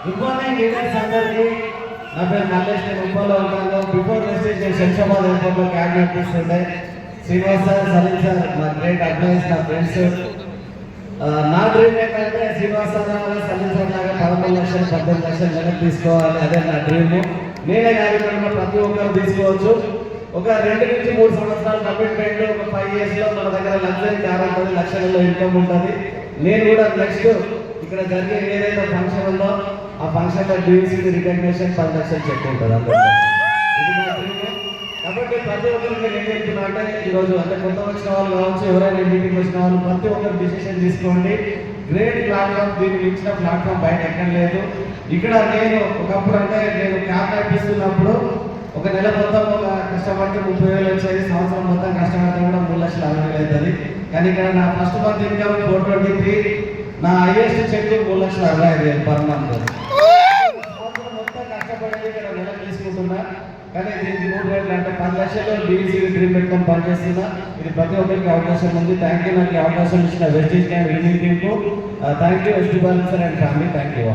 Good morning leaders అందరికీ. నా పేరు మల్లేష్, నేను ముంబైలో ఉంటాను. బిఫోర్ వెస్టేజ్ నేను శంషాబాద్ ఎయిర్పోర్ట్లో క్యాబ్ నడిపిస్తుండే. శ్రీనివాస్ సార్, సలీం సార్ మా గ్రేట్ అడ్వైస్, నా ఫ్రెండ్స్. నా డ్రీమ్ ఏంటంటే శ్రీనివాస్ సార్ లాగా, సలీం సార్ లాగా 13 లక్షలు 18 లక్షలు నెలకు తీసుకోవాలి. అదే నా డ్రీమ్. నేనే కాకుండా ప్రతి ఒక్కరు తీసుకోవచ్చు. ఒక 2 నుంచి 3 సంవత్సరాల కమిట్మెంట్, ఒక 5 yearsలో మన దగ్గర లగ్జరీ కార్ ఉంటుంది, లక్షలలో ఇన్కమ్ ఉంటుంది. నేను కూడా నెక్స్ట్ ఇక్కడ జరిగే ఏదైతే ఫంక్షన్ ఉందో ఆ ఫంక్షన్లో డీసీడీ రికగ్నేషన్ 10 లక్షలు చెక్ ఉంటుంది. ఇది నా డ్రీమ్. కాబట్టి ప్రతి ఒక్కరికి నేను ఏం చెప్తున్నా అంటే, ఈరోజు అంటే కొత్త వచ్చిన వాళ్ళు కావచ్చు, ఎవరైనా మీటింగ్ వచ్చిన వాళ్ళు ప్రతి ఒక్కరు డిసిషన్ తీసుకోండి. గ్రేట్ ప్లాట్ఫామ్, దీనికి ఇచ్చిన ప్లాట్ఫామ్ బయట ఎక్కడ లేదు. ఇక్కడ నేను ఒకప్పుడు అంటే నేను క్యాబ్ నడిపిస్తున్నప్పుడు ఒక నెల మొత్తం ఒక కష్టపడితే 30,000 వచ్చేది, సంవత్సరం మొత్తం కష్టపడితే కూడా 3,60,000 అవుతుంది. కానీ ఇక్కడ నా ఫస్ట్ మంత్ ఇన్కమ్ 423, నా హైయెస్ట్ చెక్ 3,65,000 పర్ మంత్. సంవత్సరం మొత్తం కష్టపడేది ఇక్కడ నెల తీసుకుంటున్నా. కానీ దీనికి 3 రేట్లు అంటే 10 లక్షలు డీసీడీ డ్రీమ్ పెట్టుకొని పనిచేస్తున్నా. ఇది ప్రతి ఒక్కరికి అవకాశం ఉంది. Thank you. నాకు అవకాశం ఇచ్చిన వెస్టేజ్ క్యాంప్ టీమ్కు thank you. ST Balan sir and family, thank you.